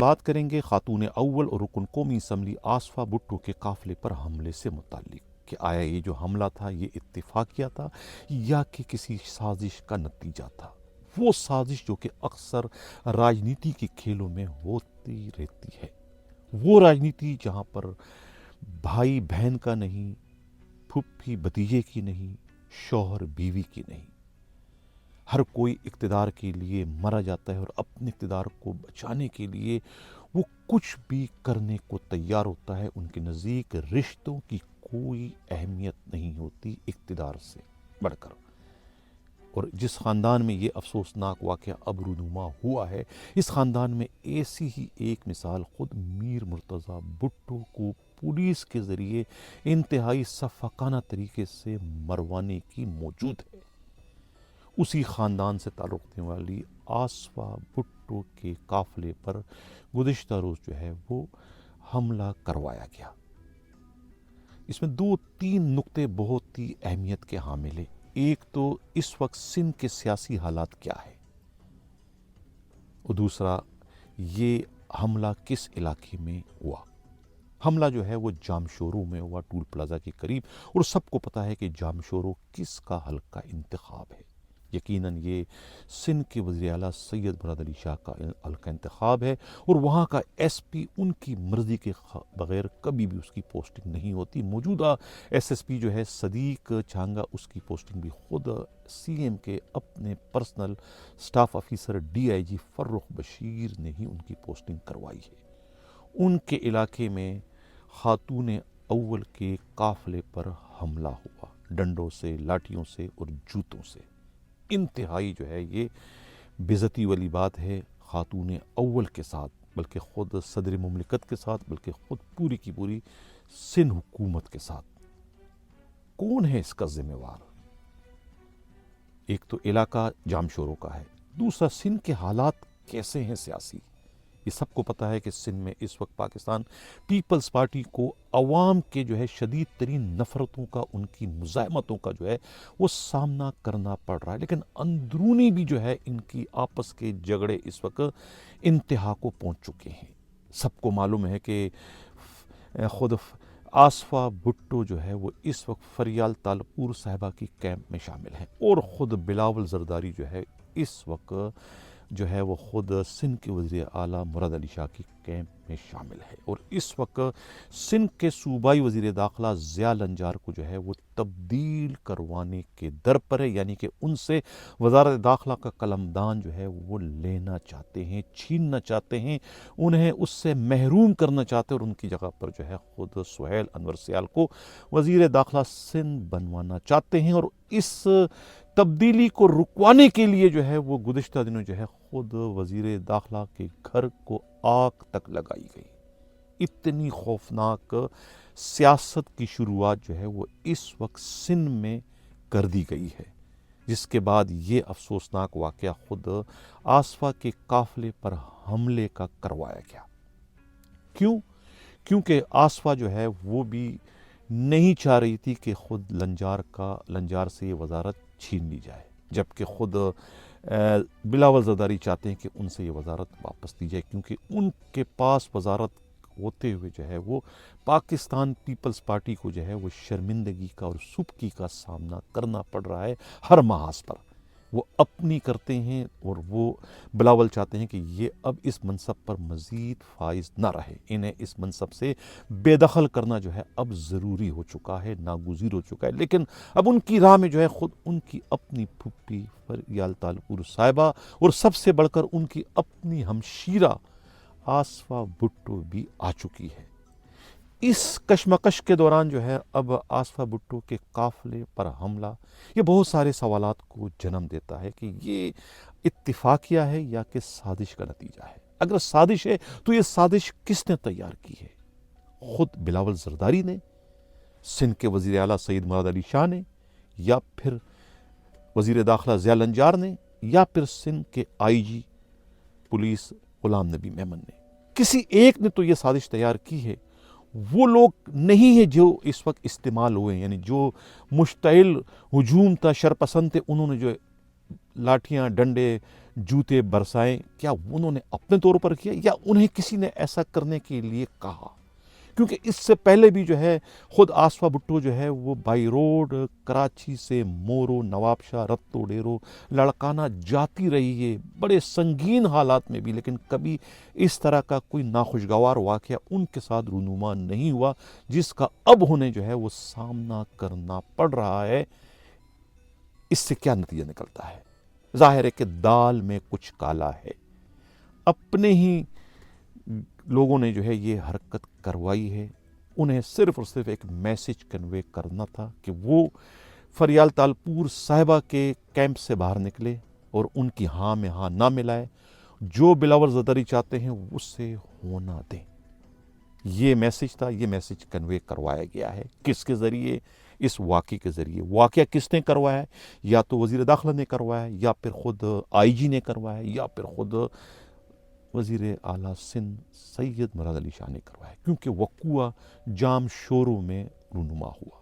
بات کریں گے خاتون اول اور رکن قومی اسمبلی آصفہ بھٹو کے قافلے پر حملے سے متعلق کہ آیا یہ جو حملہ تھا یہ اتفاقیہ تھا یا کہ کسی سازش کا نتیجہ تھا، وہ سازش جو کہ اکثر راجنیتی کے کھیلوں میں ہوتی رہتی ہے، وہ راجنیتی جہاں پر بھائی بہن کا نہیں، پھپھی بھتیجے کی نہیں، شوہر بیوی کی نہیں، ہر کوئی اقتدار کے لیے مرا جاتا ہے اور اپنے اقتدار کو بچانے کے لیے وہ کچھ بھی کرنے کو تیار ہوتا ہے۔ ان کے نزدیک رشتوں کی کوئی اہمیت نہیں ہوتی اقتدار سے بڑھ کر۔ اور جس خاندان میں یہ افسوسناک واقعہ اب رونما ہوا ہے، اس خاندان میں ایسی ہی ایک مثال خود میر مرتضیٰ بھٹو کو پولیس کے ذریعے انتہائی صفاقانہ طریقے سے مروانے کی موجود ہے۔ اسی خاندان سے تعلق رکھنے والی آصفہ بھٹو کے قافلے پر گزشتہ روز جو ہے وہ حملہ کروایا گیا۔ اس میں 2-3 نقطے بہت ہی اہمیت کے حامل ہیں۔ ایک تو اس وقت سندھ کے سیاسی حالات کیا ہے، اور دوسرا یہ حملہ کس علاقے میں ہوا۔ حملہ جو ہے وہ جامشورو میں ہوا، ٹول پلازا کے قریب، اور سب کو پتا ہے کہ جامشورو کس کا حلقہ انتخاب ہے۔ یقیناً یہ سندھ کے وزیر اعلیٰ سید مراد علی شاہ کا حلقہ انتخاب ہے، اور وہاں کا ایس پی ان کی مرضی کے بغیر کبھی بھی اس کی پوسٹنگ نہیں ہوتی۔ موجودہ ایس پی جو ہے صدیق چھانگا، اس کی پوسٹنگ بھی خود سی ایم کے اپنے personal staff officer D I G Farrukh Bashir نے ہی ان کی پوسٹنگ کروائی ہے۔ ان کے علاقے میں خاتون اول کے قافلے پر حملہ ہوا، ڈنڈوں سے، لاٹھیوں سے اور جوتوں سے۔ انتہائی جو ہے یہ بے عزتی والی بات ہے خاتون اول کے ساتھ، بلکہ خود صدر مملکت کے ساتھ، بلکہ خود پوری کی پوری سندھ حکومت کے ساتھ۔ کون ہے اس کا ذمہ وار؟ ایک تو علاقہ جامشورو کا ہے، دوسرا سندھ کے حالات کیسے ہیں سیاسی۔ یہ سب کو پتا ہے کہ سندھ میں اس وقت پاکستان پیپلز پارٹی کو عوام کے جو ہے شدید ترین نفرتوں کا، ان کی مزاحمتوں کا جو ہے وہ سامنا کرنا پڑ رہا ہے، لیکن اندرونی بھی جو ہے ان کی آپس کے جھگڑے اس وقت انتہا کو پہنچ چکے ہیں۔ سب کو معلوم ہے کہ خود آصفہ بھٹو جو ہے وہ اس وقت فریال تالپور صاحبہ کی کیمپ میں شامل ہیں، اور خود بلاول زرداری جو ہے اس وقت جو ہے وہ خود سندھ کے وزیر اعلیٰ مراد علی شاہ کی کیمپ میں شامل ہے، اور اس وقت سندھ کے صوبائی وزیر داخلہ ضیاء لنجار کو جو ہے وہ تبدیل کروانے کے در پر ہے، یعنی کہ ان سے وزارت داخلہ کا قلمدان جو ہے وہ لینا چاہتے ہیں، چھیننا چاہتے ہیں، انہیں اس سے محروم کرنا چاہتے ہیں، اور ان کی جگہ پر جو ہے خود سہیل انور سیال کو وزیر داخلہ سندھ بنوانا چاہتے ہیں۔ اور اس تبدیلی کو رکوانے کے لیے جو ہے وہ گزشتہ دنوں جو ہے خود وزیر داخلہ کے گھر کو آگ تک لگائی گئی۔ اتنی خوفناک سیاست کی شروعات جو ہے وہ اس وقت سندھ میں کر دی گئی ہے، جس کے بعد یہ افسوسناک واقعہ خود آصفہ کے قافلے پر حملے کا کروایا گیا۔ کیونکہ آصفہ جو ہے وہ بھی نہیں چاہ رہی تھی کہ خود لنجار سے یہ وزارت چھین لی جائے، جبکہ خود بلاول زرداری چاہتے ہیں کہ ان سے یہ وزارت واپس دی جائے، کیونکہ ان کے پاس وزارت ہوتے ہوئے جو ہے وہ پاکستان پیپلز پارٹی کو جو ہے وہ شرمندگی کا اور سبکی کا سامنا کرنا پڑ رہا ہے ہر محاذ پر۔ وہ اپنی کرتے ہیں، اور وہ بلاول چاہتے ہیں کہ یہ اب اس منصب پر مزید فائز نہ رہے، انہیں اس منصب سے بے دخل کرنا جو ہے اب ضروری ہو چکا ہے، ناگزیر ہو چکا ہے۔ لیکن اب ان کی راہ میں جو ہے خود ان کی اپنی پھپھی فریال تالپور صاحبہ، اور سب سے بڑھ کر ان کی اپنی ہمشیرہ آصفہ بھٹو بھی آ چکی ہے۔ اس کشمکش کے دوران جو ہے اب آصفہ بھٹو کے قافلے پر حملہ یہ بہت سارے سوالات کو جنم دیتا ہے کہ یہ اتفاقیہ ہے یا کہ سازش کا نتیجہ ہے۔ اگر سازش ہے تو یہ سازش کس نے تیار کی ہے؟ خود بلاول زرداری نے، سندھ کے وزیر اعلیٰ سید مراد علی شاہ نے، یا پھر وزیر داخلہ ضیاء لنجار نے، یا پھر سندھ کے آئی جی پولیس غلام نبی میمن نے؟ کسی ایک نے تو یہ سازش تیار کی ہے۔ وہ لوگ نہیں ہیں جو اس وقت استعمال ہوئے ہیں، یعنی جو مشتعل ہجوم تھا، شرپسند تھے، انہوں نے جو लाठियां, डंडे, जूते बरसाएं, क्या उन्होंने अपने तौर पर किया या उन्हें किसी ने ऐसा करने के लिए कहा? क्योंकि इससे पहले भी जो है खुद आसफा भुट्टो जो है वो बाई रोड कराची से मोरो, नवाबशाह, रत्तो डेरो लड़काना जाती रही है बड़े संगीन हालात में भी, लेकिन कभी इस तरह का कोई नाखुशगवार वाक़या उनके साथ रूनुमा नहीं हुआ जिसका अब उन्हें जो है वो सामना करना पड़ रहा है। इससे क्या नतीजा निकलता है? जाहिर है कि दाल में कुछ काला है। अपने ही लोगों ने जो है ये हरकत करवाई है। उन्हें सिर्फ और सिर्फ एक मैसेज कन्वे करना था कि वो फरियाल तालपुर साहिबा के कैंप से बाहर निकले और उनकी हाँ में हाँ ना मिलाए, जो बिलावल ज़रदारी चाहते हैं उससे होना दें। ये मैसेज था, ये मैसेज कन्वे करवाया गया है। किसके ज़रिए? इस वाक़े के ज़रिए। वाक़या किसने करवाया है? या तो वज़ीर दाखिला ने करवाया है, या फिर ख़ुद IG ने करवाया है, या फिर ख़ुद वज़ीर आला सिंध सैयद मुराद अली शाह ने करवाया, क्योंकि वक़ुआ जाम शोरों में रूनुमा हुआ।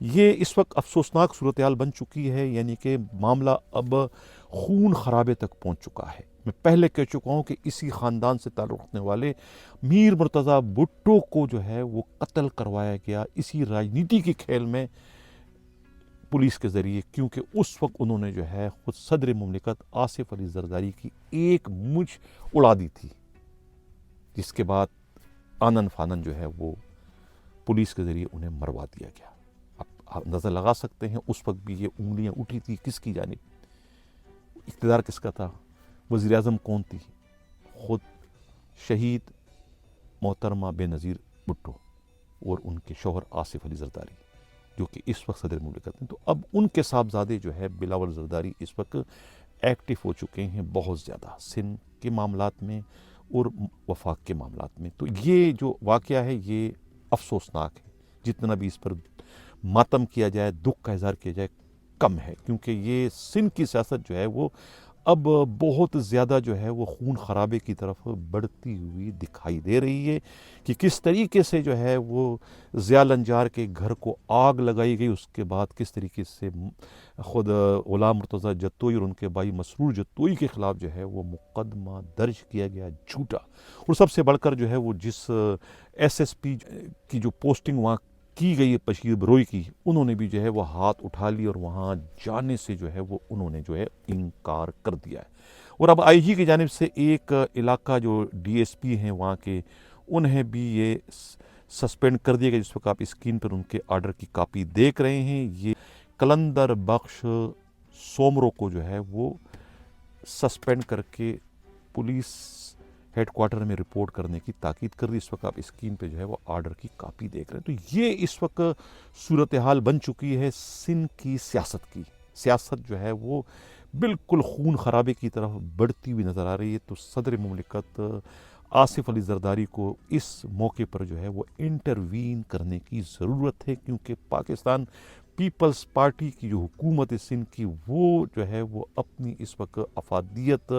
ये इस वक्त अफसोसनाक सूरत हाल बन चुकी है, यानी कि मामला अब खून खराबे तक पहुँच चुका है। मैं पहले कह चुका हूँ कि इसी ख़ानदान से ताल्लुक़ रखने वाले मीर मुर्तज़ा भुट्टो को जो है वो कत्ल करवाया गया इसी राजनीति के खेल में पुलिस के ज़रिए, क्योंकि उस वक्त उन्होंने जो है ख़ुद सदर मुमलिकत आसिफ अली ज़रदारी की एक मुछ उड़ा दी थी, जिसके बाद आनन फानन जो है वो पुलिस के ज़रिए उन्हें मरवा दिया गया। अब आप नज़र लगा सकते हैं उस वक्त भी ये उंगलियां उठी थी किसकी जानिब, इक़्तिदार किसका था, वज़ीर आज़म कौन थी? ख़ुद शहीद मोहतरमा बेनज़ीर भुट्टो और उनके शौहर आसिफ अली ज़रदारी, जो कि इस वक्त सदर मुमलिकत हैं। तो अब उनके साहबजादे जो है बिलावल ज़रदारी इस वक्त एक्टिव हो चुके हैं बहुत ज़्यादा सिंध के मामलात में और वफाक के मामलात में। तो ये जो वाक़या है ये अफसोसनाक है। जितना भी इस पर मातम किया जाए, दुख का इज़हार किया जाए, कम है, क्योंकि ये सिंध की सियासत जो है वो अब बहुत ज़्यादा जो है वो खून खराबे की तरफ बढ़ती हुई दिखाई दे रही है कि किस तरीके से जो है वो ज़िया लंजार के घर को आग लगाई गई, उसके बाद किस तरीके से ख़ुद ग़ुलाम मुर्तज़ा जत्तोई और उनके भाई मसरूर जत्तोई के ख़िलाफ़ जो है वो मुकदमा दर्ज किया गया झूठा। और सबसे बढ़कर जो है वो जिस SSP की जो पोस्टिंग वहाँ की गई है बशीर बरोई की, उन्होंने भी जो है वो हाथ उठा ली और वहाँ जाने से जो है वो उन्होंने जो है इनकार कर दिया है। और अब IG की जानिब से एक इलाका जो DSP हैं वहाँ के, उन्हें भी ये सस्पेंड कर दिया गया। जिस वक्त आप स्क्रीन पर उनके आर्डर की कापी देख रहे हैं, ये कलंदर बख्श सोमरो को जो है वो सस्पेंड करके पुलिस हेडक्वार्टर में रिपोर्ट करने की ताकीद कर रही। इस वक्त आप स्क्रीन पे जो है वो आर्डर की कापी देख रहे हैं। तो ये इस वक्त सूरत हाल बन चुकी है सिंध की सियासत की। सियासत जो है वो बिल्कुल खून खराबे की तरफ बढ़ती हुई नज़र आ रही है। तो सदर मुमलिकत आसिफ अली ज़रदारी को इस मौके पर जो है वो इंटरवीन करने की ज़रूरत है, क्योंकि पाकिस्तान पीपल्स पार्टी की जो हुकूमत है सिंध की, वो जो है वो अपनी इस वक्त अफादियत,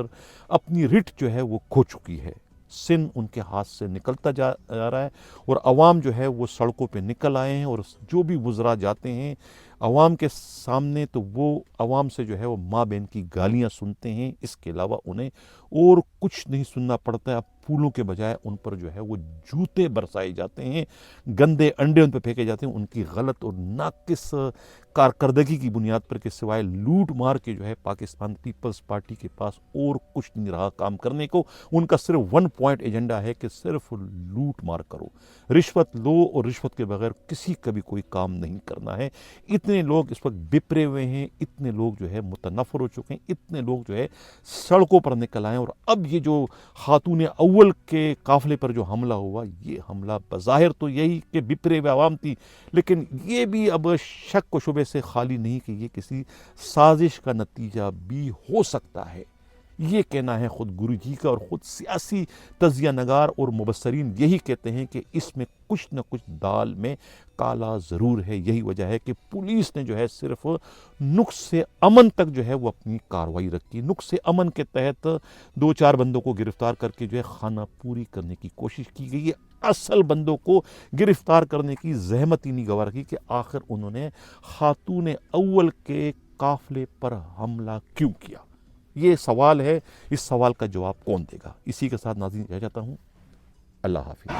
अपनी रिट जो है वो खो चुकी है। सिंध उनके हाथ से निकलता जा रहा है और अवाम जो है वो सड़कों पे निकल आए हैं। और जो भी वुज़रा जाते हैं अवाम के सामने, तो वो अवाम से जो है वो माँ बहन की गालियाँ सुनते हैं। इसके अलावा उन्हें और कुछ नहीं सुनना पड़ता है। अब फूलों के बजाय उन पर जो है वो जूते बरसाए जाते हैं, गंदे अंडे उन पर फेंके जाते हैं, उनकी गलत और नाकिस कारकर्दगी की बुनियाद पर के सिवाय लूट मार के जो है पाकिस्तान पीपल्स पार्टी के पास और कुछ नहीं रहा काम करने को। उनका सिर्फ वन पॉइंट एजेंडा है कि सिर्फ लूट मार करो, रिश्वत लो, और रिश्वत के बगैर किसी का भी कोई काम नहीं करना है। इतने लोग इस वक्त बिपरे हुए हैं, इतने लोग जो है मुतनफ़र हो चुके हैं, इतने लोग जो है सड़कों पर निकल आए। और अब ये जो खातून अव्वल के काफ़िले पर जो हमला हुआ, ये हमला बज़ाहिर तो यही कि बिपरे हुए आवाम थी, लेकिन ये भी अब शक व शुबे से खाली नहीं कि ये किसी साजिश का नतीजा भी हो सकता है। ये कहना है ख़ुद गुरु जी का, और ख़ुद सियासी तजिया नगार और मुबस्सरीन यही कहते हैं कि इसमें कुछ न कुछ दाल में काला ज़रूर है। यही वजह है कि पुलिस ने जो है सिर्फ नुक्स अमन तक जो है वो अपनी कार्रवाई रखी। नुक्स अमन के तहत 2-4 बंदों को गिरफ्तार करके जो है खाना पूरी करने की कोशिश की गई है। असल बंदों को गिरफ्तार करने की जहमत ही नहीं गवा रखी कि आखिर उन्होंने खातून अव्वल के काफिले पर हमला क्यों किया? ये सवाल है, इस सवाल का जवाब कौन देगा? इसी के साथ नाज़रीन रह जाता हूँ। अल्लाह हाफिज़।